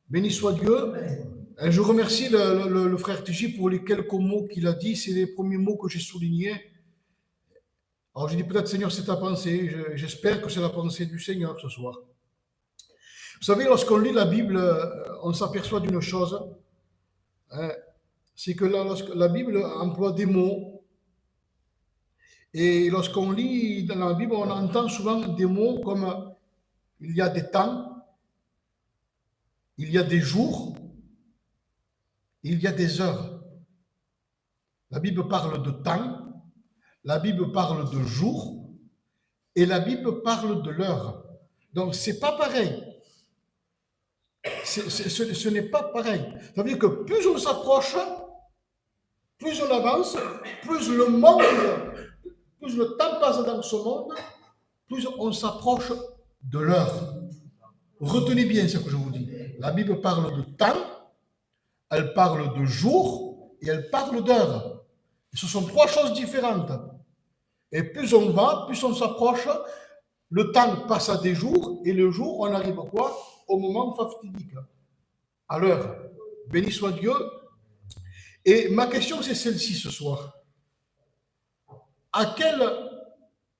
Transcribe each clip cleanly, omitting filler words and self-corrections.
Béni soit Dieu. Et je remercie le frère Tiji pour les quelques mots qu'il a dit. C'est les premiers mots que j'ai soulignés. Alors je dis peut-être Seigneur, c'est ta pensée. J'espère que c'est la pensée du Seigneur ce soir. Vous savez, lorsqu'on lit la Bible, on s'aperçoit d'une chose. C'est que la Bible emploie des mots. Et lorsqu'on lit dans la Bible, on entend souvent des mots comme il y a des temps, il y a des jours, il y a des heures. La Bible parle de temps, la Bible parle de jour, et la Bible parle de l'heure. Donc, c'est pas pareil. Ce n'est pas pareil. Ça veut dire que plus on s'approche, plus on avance, plus le monde, plus le temps passe dans ce monde, plus on s'approche de l'heure. Retenez bien ce que je vous dis. La Bible parle de temps, elle parle de jour et elle parle d'heure. Ce sont trois choses différentes. Et plus on va, plus on s'approche, le temps passe à des jours et le jour, on arrive à quoi? Au moment fatidique, à l'heure. Béni soit Dieu. Et ma question, c'est celle-ci ce soir. À quelle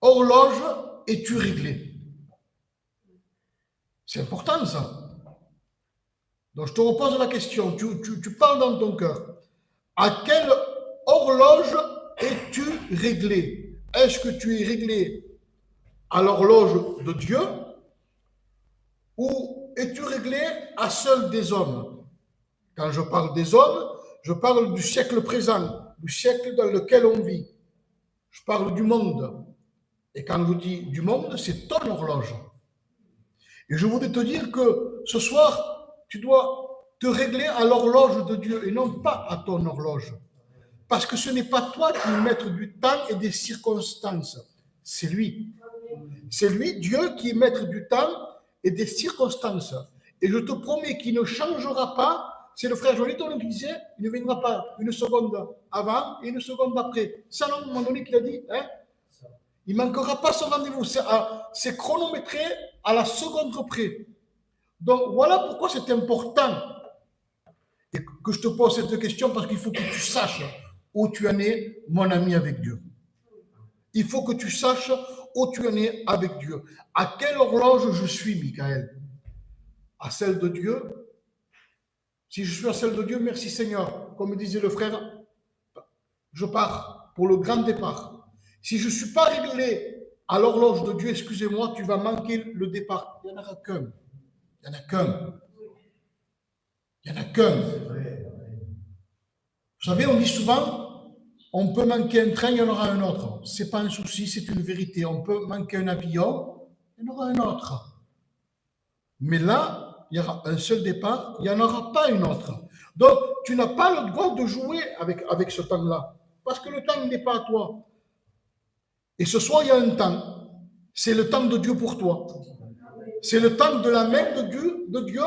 horloge es-tu réglé? C'est important ça. Donc je te repose la question, tu parles dans ton cœur. À quelle horloge es-tu réglé? Est-ce que tu es réglé à l'horloge de Dieu ou es-tu réglé à celle des hommes? Quand je parle des hommes, je parle du siècle présent, du siècle dans lequel on vit. Je parle du monde. Et quand je dis du monde, c'est ton horloge. Et je voudrais te dire que ce soir, tu dois te régler à l'horloge de Dieu et non pas à ton horloge. Parce que ce n'est pas toi qui es maître du temps et des circonstances. C'est lui. C'est lui, Dieu, qui est maître du temps et des circonstances. Et je te promets qu'il ne changera pas. C'est le frère Joliton qui disait, il ne viendra pas une seconde avant et une seconde après. Ça, à un moment donné, qu'il a dit, il ne manquera pas son rendez-vous. C'est chronométré à la seconde près. Donc, voilà pourquoi c'est important et que je te pose cette question, parce qu'il faut que tu saches où tu en es, mon ami, avec Dieu. Il faut que tu saches où tu en es avec Dieu. À quelle horloge je suis, Michael? À celle de Dieu? Si je suis à celle de Dieu, merci Seigneur. Comme disait le frère, je pars pour le grand départ. Si je ne suis pas réglé à l'horloge de Dieu, excusez-moi, tu vas manquer le départ. Il n'y en aura qu'un. Il n'y en a qu'un. Il n'y en a qu'un. Vous savez, on dit souvent, on peut manquer un train, il y en aura un autre. Ce n'est pas un souci, c'est une vérité. On peut manquer un avion, il y en aura un autre. Mais là, il y aura un seul départ, il n'y en aura pas une autre. Donc, tu n'as pas le droit de jouer avec ce temps-là. Parce que le temps, il n'est pas à toi. Et ce soir, il y a un temps. C'est le temps de Dieu pour toi. C'est le temps de la main de Dieu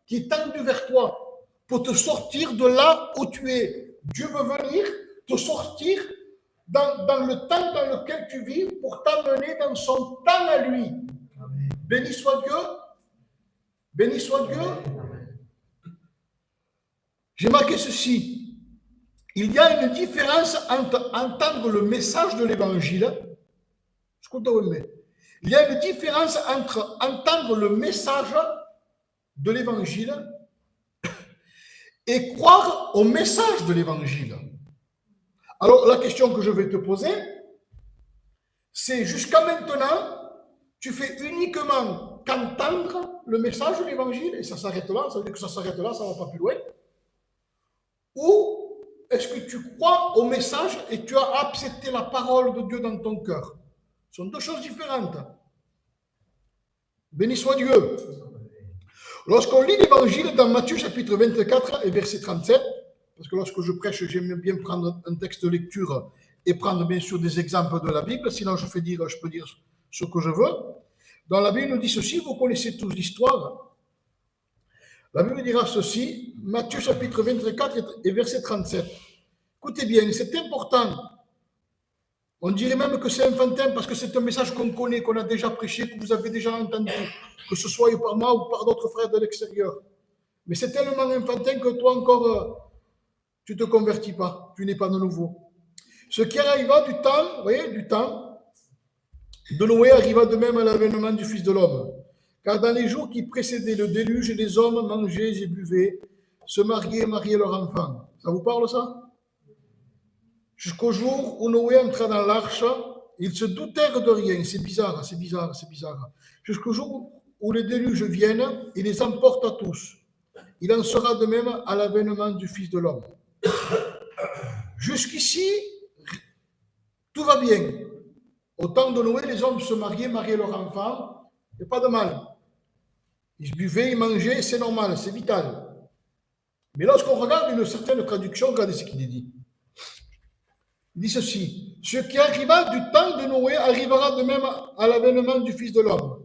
qui est tendue vers toi pour te sortir de là où tu es. Dieu veut venir te sortir dans le temps dans lequel tu vis pour t'amener dans son temps à lui. Amen. Béni soit Dieu. Béni soit Dieu. J'ai marqué ceci. Il y a une différence entre entendre le message de l'évangile. Il y a une différence entre entendre le message de l'évangile et croire au message de l'évangile. Alors, la question que je vais te poser, c'est jusqu'à maintenant, tu fais uniquement qu'entendre le message de l'évangile et ça s'arrête là, ça veut dire que ça s'arrête là, ça ne va pas plus loin. Ou est-ce que tu crois au message et tu as accepté la parole de Dieu dans ton cœur? Ce sont deux choses différentes. Béni soit Dieu. Lorsqu'on lit l'évangile dans Matthieu chapitre 24 et verset 37, parce que lorsque je prêche, j'aime bien prendre un texte de lecture et prendre bien sûr des exemples de la Bible, sinon je peux dire ce que je veux. Dans la Bible, nous dit ceci, vous connaissez tous l'histoire. La Bible dira ceci, Matthieu chapitre 24 et verset 37. Écoutez bien, c'est important. On dirait même que c'est enfantin parce que c'est un message qu'on connaît, qu'on a déjà prêché, que vous avez déjà entendu, que ce soit par moi ou par d'autres frères de l'extérieur. Mais c'est tellement enfantin que toi encore, tu ne te convertis pas, tu n'es pas de nouveau. Ce qui arriva du temps, vous voyez, du temps de Noé arriva de même à l'avènement du Fils de l'homme. Car dans les jours qui précédaient le déluge, les hommes mangeaient et buvaient, se mariaient et mariaient leurs enfants. Ça vous parle ça? Jusqu'au jour où Noé entra dans l'arche, ils se doutèrent de rien. C'est bizarre, c'est bizarre, c'est bizarre. Jusqu'au jour où les déluges viennent et les emportent à tous. Il en sera de même à l'avènement du Fils de l'homme. Jusqu'ici, tout va bien. Au temps de Noé, les hommes se mariaient, mariaient leurs enfants, il n'y a pas de mal. Ils buvaient, ils mangeaient, c'est normal, c'est vital. Mais lorsqu'on regarde une certaine traduction, regardez ce qu'il dit. Il dit ceci: ce qui arriva du temps de Noé arrivera de même à l'avènement du Fils de l'homme.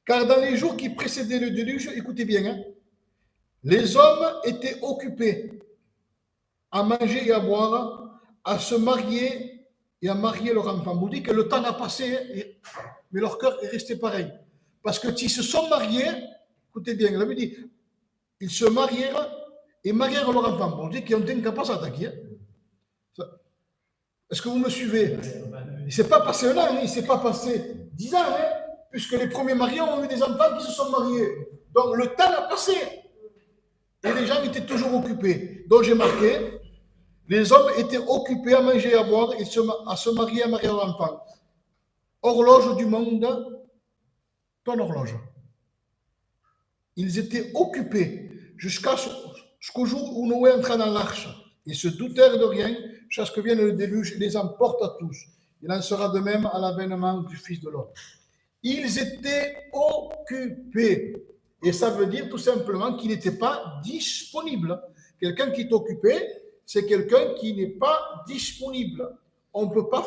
Car dans les jours qui précédaient le déluge, écoutez bien, hein, les hommes étaient occupés à manger et à boire, à se marier et à marier leur enfant. Vous dites que le temps a passé, mais leur cœur est resté pareil. Parce que s'ils se sont mariés, écoutez bien, la Bible dit, ils se marièrent et marièrent leur enfant. Bon, on dit qu'il y a un temps qui a passé à Est-ce que vous me suivez? Il ne s'est pas passé un an, il ne s'est pas passé 10 ans, hein, puisque les premiers mariés ont eu des enfants qui se sont mariés. Donc le temps a passé. Et les gens étaient toujours occupés. Donc j'ai marqué, les hommes étaient occupés à manger et à boire et à se marier et à marier leurs enfants. Horloge du monde, ton horloge. Ils étaient occupés jusqu'au jour où Noé entra dans l'arche. Ils se doutèrent de rien, jusqu'à ce que vienne le déluge et les emporte à tous. Il en sera de même à l'avènement du Fils de l'homme. Ils étaient occupés. Et ça veut dire tout simplement qu'ils n'étaient pas disponibles. Quelqu'un qui est occupé, c'est quelqu'un qui n'est pas disponible. On ne peut pas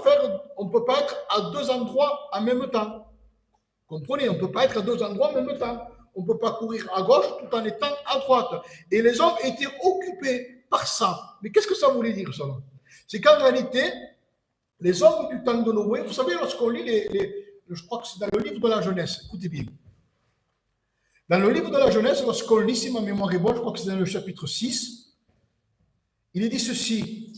être à deux endroits en même temps. Comprenez, on ne peut pas être à deux endroits en même temps. On ne peut pas courir à gauche tout en étant à droite. Et les hommes étaient occupés par ça. Mais qu'est-ce que ça voulait dire, ça? C'est qu'en réalité, les hommes du temps de Noé, vous savez, lorsqu'on lit je crois que c'est dans le livre de la Genèse, écoutez bien. Dans le livre de la Genèse, lorsqu'on lit, si ma mémoire est bonne, je crois que c'est dans le chapitre 6, il est dit ceci: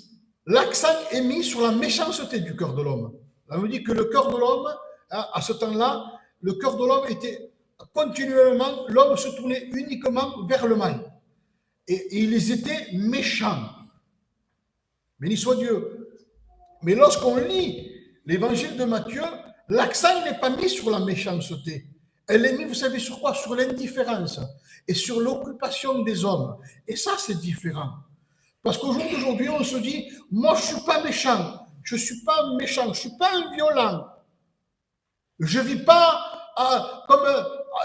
l'accent est mis sur la méchanceté du cœur de l'homme. On nous dit que le cœur de l'homme, à ce temps-là, le cœur de l'homme était continuellement, l'homme se tournait uniquement vers le mal. Et ils étaient méchants. Béni soit Dieu. Mais lorsqu'on lit l'évangile de Matthieu, l'accent n'est pas mis sur la méchanceté. Elle est mise, vous savez, sur quoi? Sur l'indifférence et sur l'occupation des hommes. Et ça, c'est différent. Parce qu'au jour d'aujourd'hui, on se dit, moi, je ne suis pas méchant. Je ne suis pas méchant. Je ne suis pas un violent. Je ne vis pas comme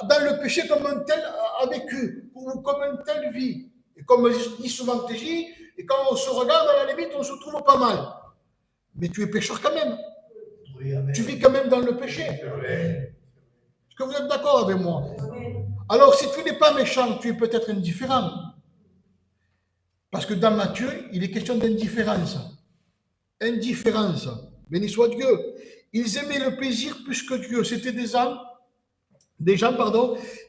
dans le péché comme un tel a vécu ou comme un tel vit. Et comme je dis souvent TJ, et quand on se regarde à la limite, on se trouve pas mal. Mais tu es pécheur quand même. Oui, tu vis quand même dans le péché. Est-ce que vous êtes d'accord avec moi? Alors, si tu n'es pas méchant, tu es peut-être indifférent. Parce que dans Matthieu, il est question d'indifférence. Indifférence. Béni soit Dieu. Ils aimaient le plaisir plus que Dieu. C'était des gens,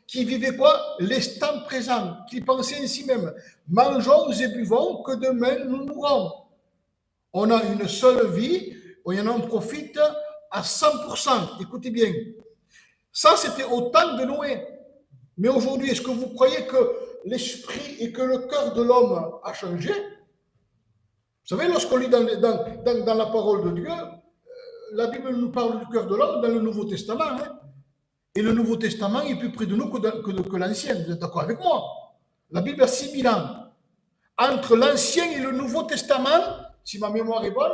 qui vivaient quoi? L'instant présent, qui pensaient ainsi même. Mangeons et buvons, que demain nous mourrons. On a une seule vie, on y en profite à 100%. Écoutez bien. Ça, c'était au temps de Noé. Mais aujourd'hui, est-ce que vous croyez que l'esprit et que le cœur de l'homme a changé? Vous savez, lorsqu'on lit dans la parole de Dieu, la Bible nous parle du cœur de l'homme dans le Nouveau Testament. Hein? Et le Nouveau Testament est plus près de nous que l'Ancien. Vous êtes d'accord avec moi? La Bible a 6000 ans. Entre l'Ancien et le Nouveau Testament, si ma mémoire est bonne,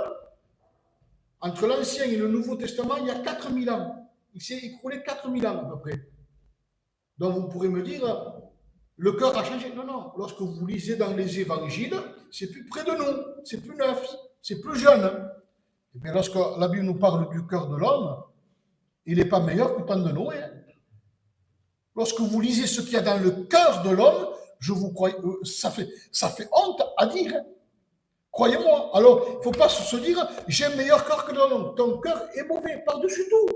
entre l'Ancien et le Nouveau Testament, il y a 4000 ans. Il s'est écoulé 4000 ans à peu près. Donc vous pourrez me dire, le cœur a changé. Non, non. Lorsque vous lisez dans les évangiles, c'est plus près de nous, c'est plus neuf, c'est plus jeune. Et bien lorsque la Bible nous parle du cœur de l'homme, il n'est pas meilleur que le temps de Noé. Lorsque vous lisez ce qu'il y a dans le cœur de l'homme, je vous crois, ça fait honte à dire. Croyez-moi. Alors, il ne faut pas se dire, j'ai un meilleur cœur que l'homme. Ton cœur est mauvais par-dessus tout.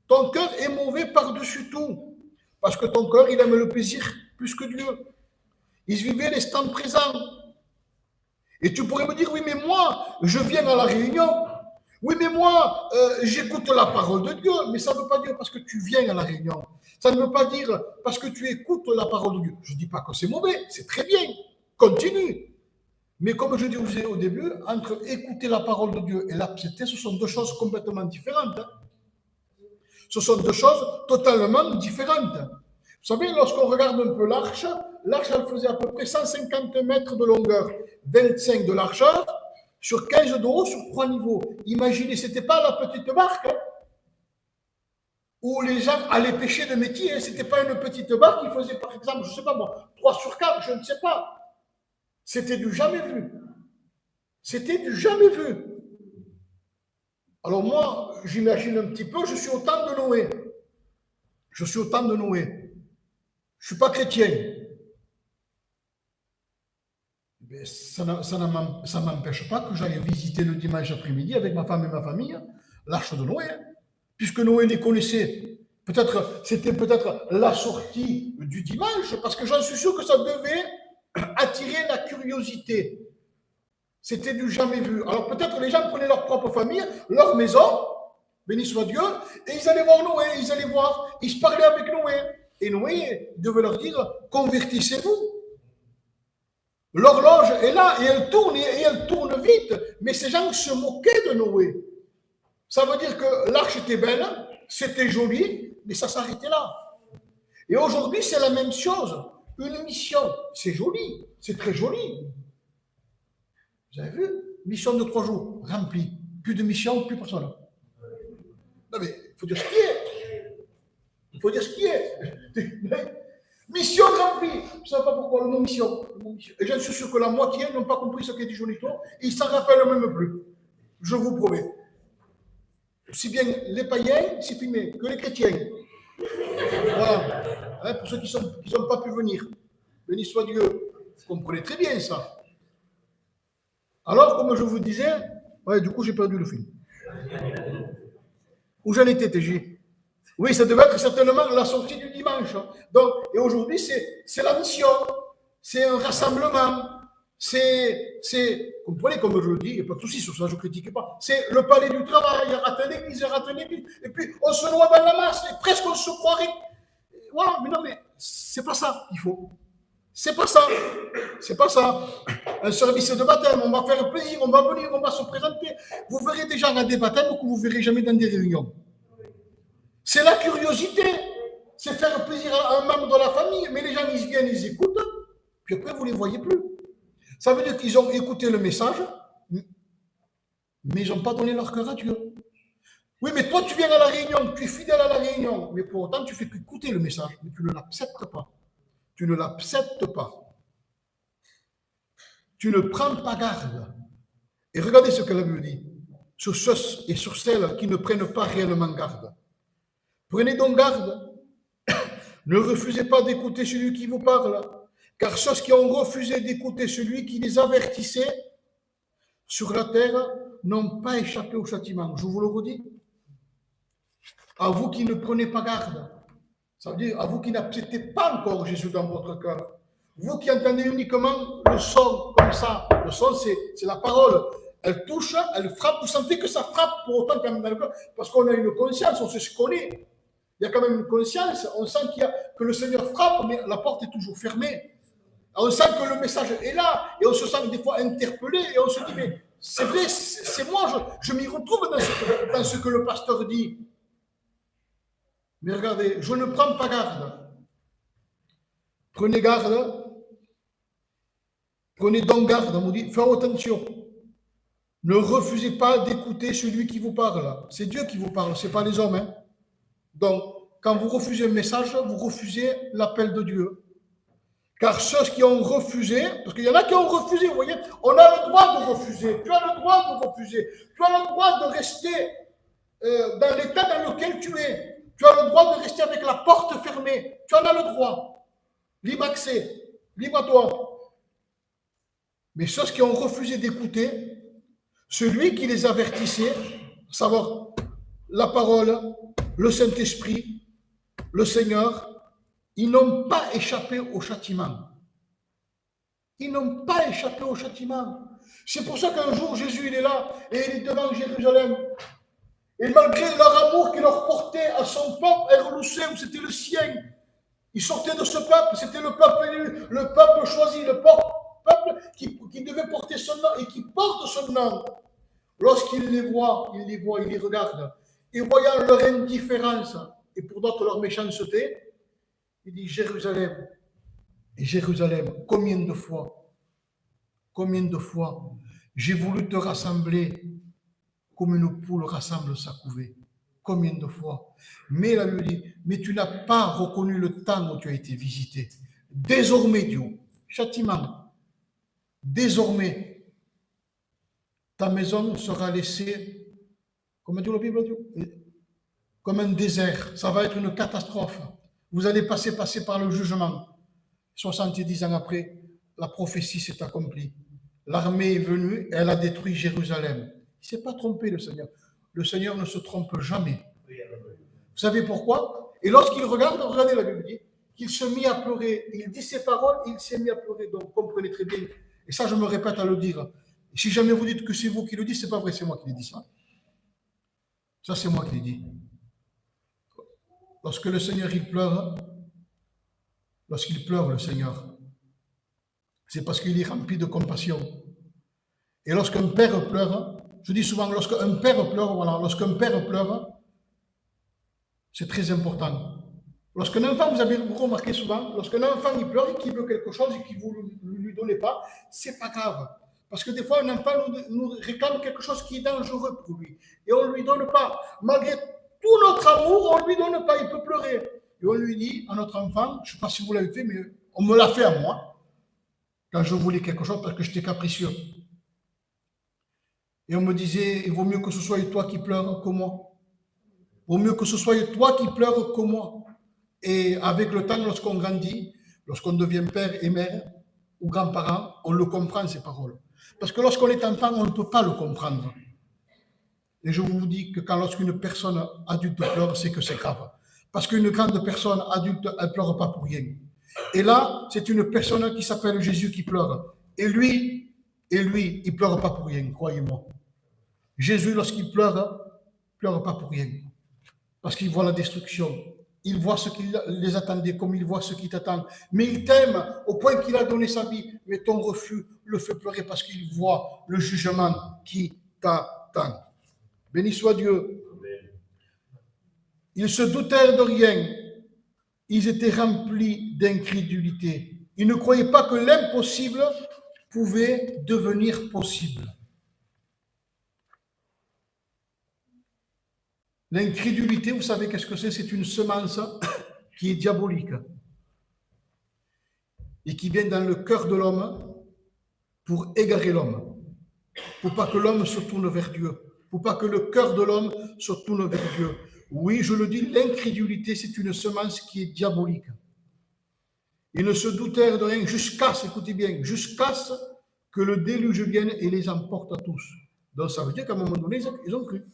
Ton cœur est mauvais par-dessus tout. Parce que ton cœur, il aime le plaisir plus que Dieu. Ils vivaient l'instant présent. Et tu pourrais me dire, oui, mais moi, je viens à la réunion. Oui, mais moi, j'écoute la parole de Dieu. Mais ça ne veut pas dire parce que tu viens à la réunion. Ça ne veut pas dire parce que tu écoutes la parole de Dieu. Je ne dis pas que c'est mauvais, c'est très bien. Continue. Mais comme je disais au début, entre écouter la parole de Dieu et l'accepter, ce sont deux choses complètement différentes. Ce sont deux choses totalement différentes. Vous savez, lorsqu'on regarde un peu l'arche, elle faisait à peu près 150 mètres de longueur, 25 de largeur, sur 15 de haut, sur 3 niveaux. Imaginez, ce n'était pas la petite barque où les gens allaient pêcher de métier. Ce n'était pas une petite barque qui faisait, par exemple, je ne sais pas moi, 3 sur 4, je ne sais pas. C'était du jamais vu. C'était du jamais vu. Alors moi, j'imagine un petit peu, je suis au temps de Noé. Je suis au temps de Noé. Je ne suis pas chrétien. Mais ça ne m'empêche pas que j'aille visiter le dimanche après-midi avec ma femme et ma famille l'arche de Noé. Puisque Noé les connaissait. C'était peut-être la sortie du dimanche, parce que j'en suis sûr que ça devait attirer la curiosité. C'était du jamais vu. Alors peut-être les gens prenaient leur propre famille, leur maison, béni soit Dieu, et ils allaient voir Noé, ils se parlaient avec Noé. Et Noé devait leur dire, convertissez-vous. L'horloge est là, et elle tourne vite. Mais ces gens se moquaient de Noé. Ça veut dire que l'arche était belle, c'était joli, mais ça s'arrêtait là. Et aujourd'hui, c'est la même chose. Une mission, c'est joli, c'est très joli. Vous avez vu? Mission de 3 jours, remplie. Plus de mission, plus personne. Non mais, il faut dire ce qui est. Il faut dire ce qui est. Mission remplie. Je ne sais pas pourquoi le mot mission. Et je suis sûr que la moitié n'ont pas compris ce qu'est dit Jonito. Ils ne s'en rappellent même plus. Je vous promets. Si bien les païens, c'est filmé, que les chrétiens. Voilà. Hein, pour ceux qui n'ont pas pu venir. Béni soit Dieu. Vous comprenez très bien ça. Alors, comme je vous disais, ouais, du coup, j'ai perdu le film. Où j'en étais, TJ? Oui, ça devait être certainement la sortie du dimanche. Donc, et aujourd'hui, c'est la mission. C'est un rassemblement. Comprenez, comme je le dis, il n'y a pas de souci sur ça, je ne critique pas. C'est le palais du travail, il y a raté l'église, il y a raté l'église. Et puis, on se noie dans la masse, et presque on se croirait. Voilà, mais non, mais c'est pas ça qu'il faut. C'est pas ça. C'est pas ça. Un service de baptême, on va faire plaisir, on va venir, on va se présenter. Vous verrez des gens à des baptêmes que vous ne verrez jamais dans des réunions. C'est la curiosité. C'est faire plaisir à un membre de la famille, mais les gens, ils viennent, ils écoutent, puis après, vous ne les voyez plus. Ça veut dire qu'ils ont écouté le message, mais ils n'ont pas donné leur cœur à Dieu. Oui, mais toi, tu viens à la réunion, tu es fidèle à la réunion, mais pour autant, tu fais qu'écouter le message, mais tu ne l'acceptes pas. Tu ne l'acceptes pas. Tu ne prends pas garde. Et regardez ce que la Bible dit sur ceux et sur celles qui ne prennent pas réellement garde. Prenez donc garde. Ne refusez pas d'écouter celui qui vous parle, car ceux qui ont refusé d'écouter celui qui les avertissait sur la terre n'ont pas échappé au châtiment. Je vous le redis. À vous qui ne prenez pas garde, ça veut dire à vous qui n'acceptez pas encore Jésus dans votre cœur, vous qui entendez uniquement le son comme ça, le son c'est la parole, elle touche, elle frappe, vous sentez que ça frappe pour autant quand même dans le cœur, parce qu'on a une conscience, on sait ce qu'on est. Il y a quand même une conscience, on sent que le Seigneur frappe, mais la porte est toujours fermée. On sent que le message est là, et on se sent des fois interpellé, et on se dit, mais c'est vrai, c'est moi, je m'y retrouve dans ce que le pasteur dit. Mais regardez, je ne prends pas garde. Prenez garde. Prenez donc garde, on vous dit, faites attention. Ne refusez pas d'écouter celui qui vous parle. C'est Dieu qui vous parle, ce n'est pas les hommes. Hein. Donc, quand vous refusez un message, vous refusez l'appel de Dieu. Car ceux qui ont refusé, parce qu'il y en a qui ont refusé, vous voyez, on a le droit de refuser. Tu as le droit de refuser. Tu as le droit de rester dans l'état dans lequel tu es. Tu as le droit de rester avec la porte fermée. Tu en as le droit. Libre accès. Libre à toi. Mais ceux qui ont refusé d'écouter, celui qui les avertissait, à savoir la parole, le Saint-Esprit, le Seigneur, ils n'ont pas échappé au châtiment. Ils n'ont pas échappé au châtiment. C'est pour ça qu'un jour, Jésus, il est là et il est devant Jérusalem. Et malgré leur amour qu'il leur portait à son peuple, Erlusem, c'était le sien. Ils sortaient de ce peuple, c'était le peuple élu, le peuple choisi, le peuple qui devait porter son nom et qui porte son nom. Lorsqu'il les voit, il les regarde. Et voyant leur indifférence et pour d'autres leur méchanceté, il dit Jérusalem, et Jérusalem, combien de fois j'ai voulu te rassembler comme une poule rassemble sa couvée. Combien de fois? Mais la Bible dit, mais tu n'as pas reconnu le temps où tu as été visité. Désormais, Dieu, châtiment, désormais, ta maison sera laissée, comment dit la Bible, Dieu? Comme un désert. Ça va être une catastrophe. Vous allez passer par le jugement. 70 ans après, la prophétie s'est accomplie. L'armée est venue, elle a détruit Jérusalem. Il ne s'est pas trompé, le Seigneur. Le Seigneur ne se trompe jamais. Vous savez pourquoi? Et lorsqu'il regarde, regardez la Bible dit, qu'il se mit à pleurer. Il dit ces paroles, il s'est mis à pleurer. Donc, comprenez très bien. Et ça, je me répète à le dire. Si jamais vous dites que c'est vous qui le dites, ce n'est pas vrai, c'est moi qui l'ai dit ça. Ça, c'est moi qui l'ai dit. Lorsque le Seigneur, il pleure, lorsqu'il pleure, le Seigneur, c'est parce qu'il est rempli de compassion. Et lorsqu'un père pleure, je dis souvent, lorsqu'un père pleure, voilà, lorsqu'un père pleure, c'est très important. Lorsqu'un enfant, vous avez remarqué souvent, lorsqu'un enfant il pleure et qu'il veut quelque chose et qu'il ne vous lui donnez pas, c'est pas grave. Parce que des fois, un enfant nous réclame quelque chose qui est dangereux pour lui. Et on ne lui donne pas. Malgré tout notre amour, on ne lui donne pas, il peut pleurer. Et on lui dit à notre enfant, je ne sais pas si vous l'avez fait, mais on me l'a fait à moi, quand je voulais quelque chose parce que j'étais capricieux. Et on me disait, il vaut mieux que ce soit toi qui pleures que moi. Il vaut mieux que ce soit toi qui pleures que moi. Et avec le temps, lorsqu'on grandit, lorsqu'on devient père et mère ou grands-parents, on le comprend, ces paroles. Parce que lorsqu'on est enfant, on ne peut pas le comprendre. Et je vous dis que lorsqu'une personne adulte pleure, c'est que c'est grave. Parce qu'une grande personne adulte, elle ne pleure pas pour rien. Et là, c'est une personne qui s'appelle Jésus qui pleure. Et lui, il ne pleure pas pour rien, croyez-moi. Jésus, lorsqu'il pleure, ne pleure pas pour rien. Parce qu'il voit la destruction. Il voit ce qui les attendait, comme il voit ce qui t'attend. Mais il t'aime au point qu'il a donné sa vie. Mais ton refus le fait pleurer parce qu'il voit le jugement qui t'attend. Béni soit Dieu. Ils se doutèrent de rien. Ils étaient remplis d'incrédulité. Ils ne croyaient pas que l'impossible pouvait devenir possible. L'incrédulité, vous savez qu'est-ce que c'est? C'est une semence qui est diabolique et qui vient dans le cœur de l'homme pour égarer l'homme, pour pas que l'homme se tourne vers Dieu, pour pas que le cœur de l'homme se tourne vers Dieu. Oui, je le dis, l'incrédulité, c'est une semence qui est diabolique. Ils ne se doutèrent de rien jusqu'à, écoutez bien, jusqu'à ce que le déluge vienne et les emporte à tous. Donc ça veut dire qu'à un moment donné, ils ont cru.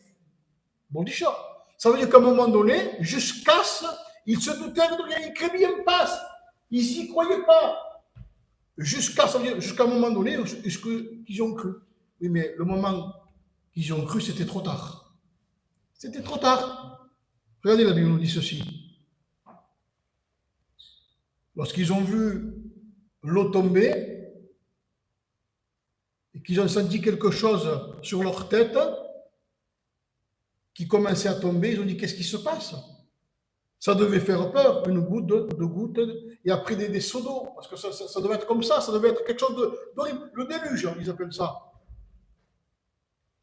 Bon, dit ça. Ça veut dire qu'à un moment donné, jusqu'à ce, ils se doutèrent de rien, ils créaient passe. Ils n'y croyaient pas. Jusqu'à un moment donné, ils ont cru. Oui, mais le moment qu'ils ont cru, c'était trop tard. C'était trop tard. Regardez, la Bible nous dit ceci. Lorsqu'ils ont vu l'eau tomber et qu'ils ont senti quelque chose sur leur tête qui commençait à tomber, ils ont dit qu'est-ce qui se passe? Ça devait faire peur, une goutte, deux gouttes, et après des seaux d'eau, parce que ça devait être comme ça devait être quelque chose d'horrible. Le déluge, ils appellent ça.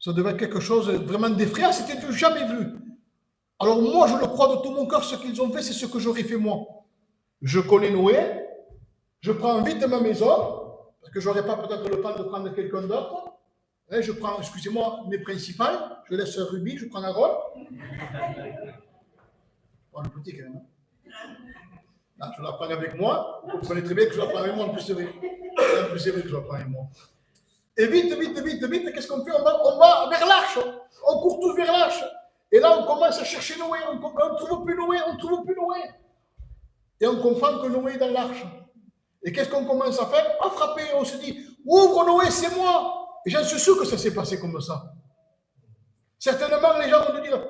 Ça devait être quelque chose vraiment d'effrayant, c'était du jamais vu. Alors moi, je le crois de tout mon cœur, ce qu'ils ont fait, c'est ce que j'aurais fait moi. Je connais Noé, je prends vite ma maison, parce que je n'aurais pas peut-être le temps de prendre quelqu'un d'autre. Je prends, excusez-moi, mes principales, je laisse Ruby, je prends Aaron. Oh, le petit quand même. Là, je la prends avec moi, vous comprenez très bien que je la prends avec moi, en plus c'est vrai. En plus c'est vrai que je la prends avec moi. Et vite, qu'est-ce qu'on fait? On va vers l'arche, on court tous vers l'arche. Et là, on commence à chercher Noé, on ne trouve plus Noé, Et on comprend que Noé est dans l'arche. Et qu'est-ce qu'on commence à faire? À frapper. On se dit, ouvre Noé, c'est moi. Et j'en suis sûr que ça s'est passé comme ça. Certainement, les gens vont te dire,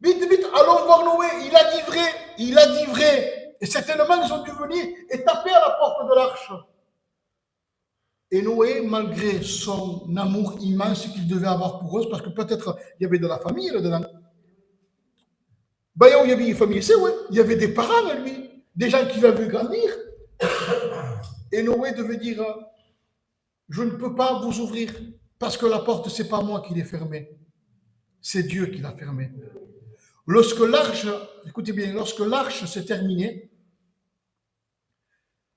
vite, vite, allons voir Noé. Il a dit vrai. Il a dit vrai. Et certainement, ils ont dû venir et taper à la porte de l'arche. Et Noé, malgré son amour immense qu'il devait avoir pour eux, parce que peut-être il y avait de la famille là-dedans. Ben, il y avait une famille, c'est ouais. Il y avait des parents, lui, des gens qui l'avaient vu grandir. Et Noé devait dire, je ne peux pas vous ouvrir, parce que la porte, c'est pas moi qui l'ai fermée. C'est Dieu qui l'a fermée. Lorsque l'arche, écoutez bien, lorsque l'arche s'est terminée,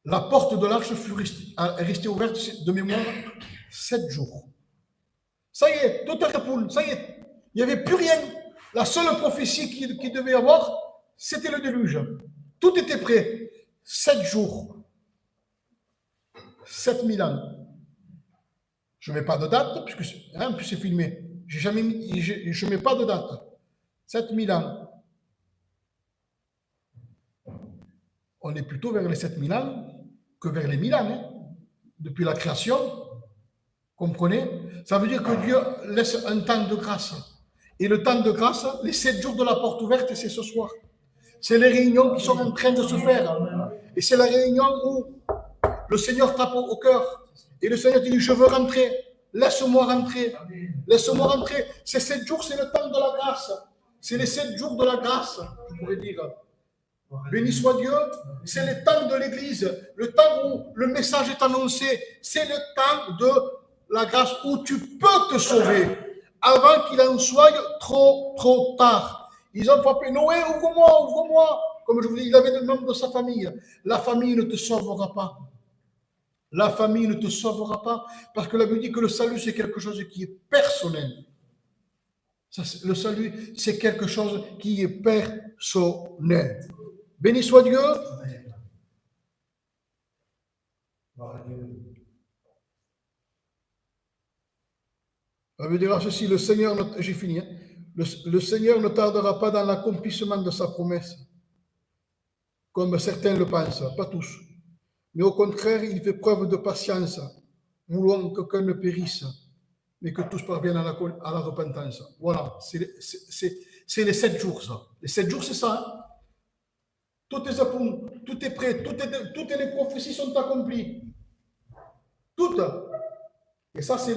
la porte de l'arche est restée ouverte de mémoire 7 jours. Ça y est, tout est répoule, ça y est, il n'y avait plus rien. La seule prophétie qu'il devait y avoir, c'était le déluge. Tout était prêt. 7 jours. 7000 ans. Je ne mets pas de date, puisque puis c'est filmé. Je ne mets pas de date. 7000 ans. On est plutôt vers les 7000 ans que vers les 1000 ans. Hein. Depuis la création, comprenez? Ça veut dire que Dieu laisse un temps de grâce. Et le temps de grâce, les 7 jours de la porte ouverte, c'est ce soir. C'est les réunions qui sont en train de se faire. Et c'est la réunion où le Seigneur tape au cœur. Et le Seigneur dit, je veux rentrer. Laisse-moi rentrer. Laisse-moi rentrer. Ces 7 jours, c'est le temps de la grâce. C'est les 7 jours de la grâce, je pourrais dire. Béni soit Dieu, c'est le temps de l'Église, le temps où le message est annoncé, c'est le temps de la grâce où tu peux te sauver avant qu'il en soit trop tard. Ils ont frappé, Noé, ouvre-moi, ouvre-moi. Comme je vous dis, il avait le nom de sa famille. La famille ne te sauvera pas. La famille ne te sauvera pas parce que la Bible dit que le salut, c'est quelque chose qui est personnel. Ça, le salut, c'est quelque chose qui est personnel. Béni soit Dieu. Ça veut dire ceci, le Seigneur, j'ai fini, hein? Le Seigneur ne tardera pas dans l'accomplissement de sa promesse, comme certains le pensent, pas tous. Mais au contraire, il fait preuve de patience, voulant qu'aucun ne périsse, mais que tous parviennent à la repentance. Voilà, c'est les 7 jours, ça. Les 7 jours, c'est ça. Hein? Tout est appunt, tout est prêt, toutes les prophéties sont accomplies. Toutes. Et ça, c'est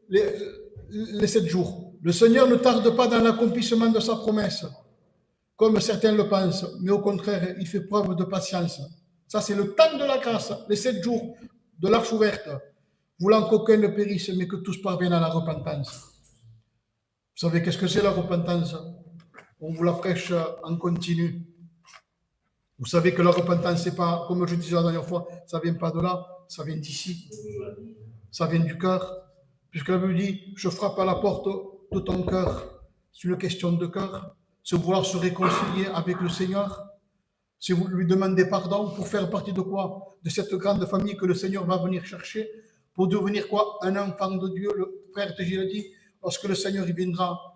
les 7 jours. Le Seigneur ne tarde pas dans l'accomplissement de sa promesse, comme certains le pensent, mais au contraire, il fait preuve de patience. Ça, c'est le temps de la grâce, les 7 jours de l'arche ouverte, voulant qu'aucun ne périsse, mais que tous parviennent à la repentance. Vous savez qu'est-ce que c'est la repentance? On vous la prêche en continu. Vous savez que la repentance, c'est pas, comme je disais la dernière fois, ça vient pas de là, ça vient d'ici. Ça vient du cœur. Puisque la Bible dit, je frappe à la porte de ton cœur. C'est une question de cœur. C'est vouloir se réconcilier avec le Seigneur. C'est vous lui demander pardon pour faire partie de quoi? De cette grande famille que le Seigneur va venir chercher pour devenir quoi? Un enfant de Dieu. Le frère Tégé l'a dit, lorsque le Seigneur il viendra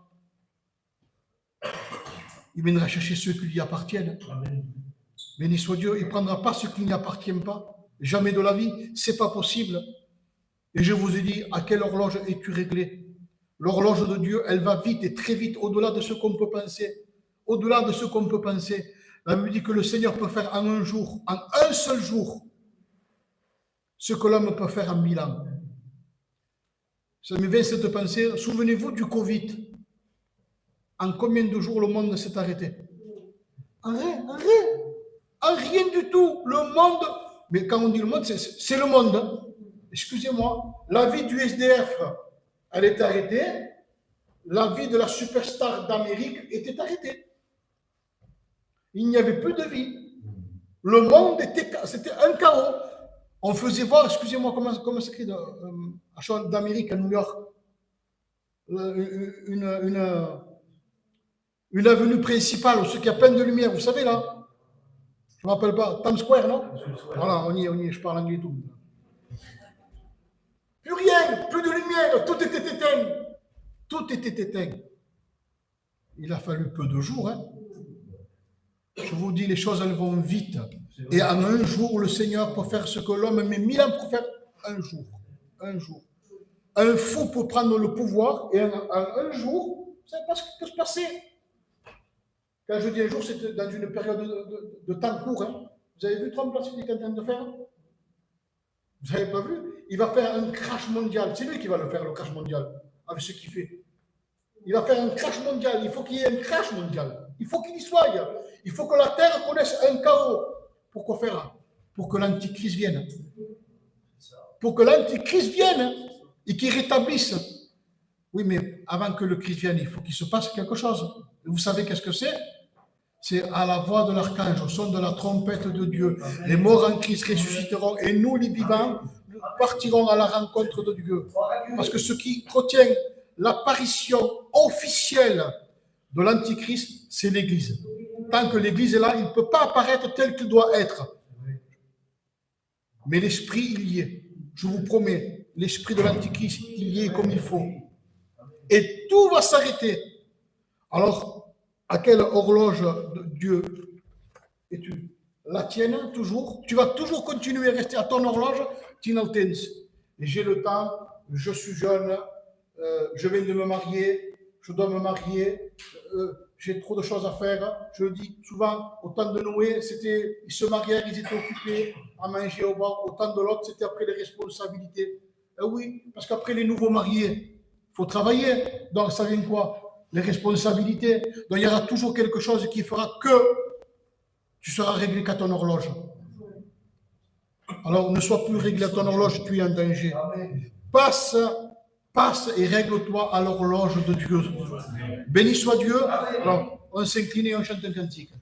chercher ceux qui lui appartiennent. Amen. Béni soit Dieu, il ne prendra pas ce qui n'y appartient pas. Jamais de la vie, c'est pas possible. Et je vous ai dit, à quelle horloge es-tu réglé? L'horloge de Dieu, elle va vite et très vite, au-delà de ce qu'on peut penser. Au-delà de ce qu'on peut penser. La Bible dit que le Seigneur peut faire en un jour, en un seul jour, ce que l'homme peut faire en 1000 ans. Ça me vient cette pensée. Souvenez-vous du Covid. En combien de jours le monde s'est arrêté? En rien, en rien. En rien du tout. Le monde, mais quand on dit le monde, c'est le monde. Hein. Excusez-moi. La vie du SDF, elle est arrêtée. La vie de la superstar d'Amérique était arrêtée. Il n'y avait plus de vie. Le monde c'était un chaos. On faisait voir, excusez-moi, comment s'écrit d'Amérique à New York, une avenue principale, ce qui a plein de lumière, vous savez là, je ne me rappelle pas, Times Square, non? Voilà, on y est, je parle anglais et tout. Plus rien, plus de lumière, tout était éteint. Tout était éteint. Il a fallu peu de jours, hein. Je vous dis, les choses, elles vont vite. Et en un jour, le Seigneur peut faire ce que l'homme met 1000 ans pour faire un jour. Un jour. Un fou peut prendre le pouvoir et en un jour, vous savez pas ce qui peut se passer. Quand je dis un jour, c'est dans une période de temps court. Hein. Vous avez vu Trump, là, ce qu'il est en train de faire? Vous n'avez pas vu? Il va faire un crash mondial. C'est lui qui va le faire, le crash mondial, avec ce qu'il fait. Il va faire un crash mondial. Il faut qu'il y ait un crash mondial. Il faut qu'il y soit. Il faut que la Terre connaisse un chaos. Pourquoi faire? Pour que l'Antichrist vienne. Pour que l'Antichrist vienne et qu'il rétablisse. Oui, mais avant que le Christ vienne, il faut qu'il se passe quelque chose. Et vous savez qu'est-ce que c'est? C'est à la voix de l'archange, au son de la trompette de Dieu. Amen. Les morts en Christ ressusciteront et nous, les vivants, nous partirons à la rencontre de Dieu. Parce que ce qui retient l'apparition officielle de l'Antichrist, c'est l'Église. Tant que l'Église est là, il ne peut pas apparaître tel qu'il doit être. Mais l'esprit, il y est. Je vous promets, l'esprit de l'Antichrist, il y est comme il faut. Et tout va s'arrêter. Alors, à quelle horloge de Dieu es-tu? La tienne, toujours? Tu vas toujours continuer à rester à ton horloge? Tinaltens. J'ai le temps, je suis jeune, je viens de me marier, je dois me marier, j'ai trop de choses à faire. Je le dis souvent, au temps de Noé, ils se mariaient, ils étaient occupés à manger au bord. Au temps de l'autre, c'était après les responsabilités. Oui, parce qu'après les nouveaux mariés, il faut travailler. Donc, ça vient quoi? Les responsabilités. Donc, il y aura toujours quelque chose qui fera que tu seras réglé qu'à ton horloge. Alors, ne sois plus réglé à ton horloge, tu es en danger. Passe et règle-toi à l'horloge de Dieu. Béni soit Dieu. Alors, on s'incline et on chante un cantique.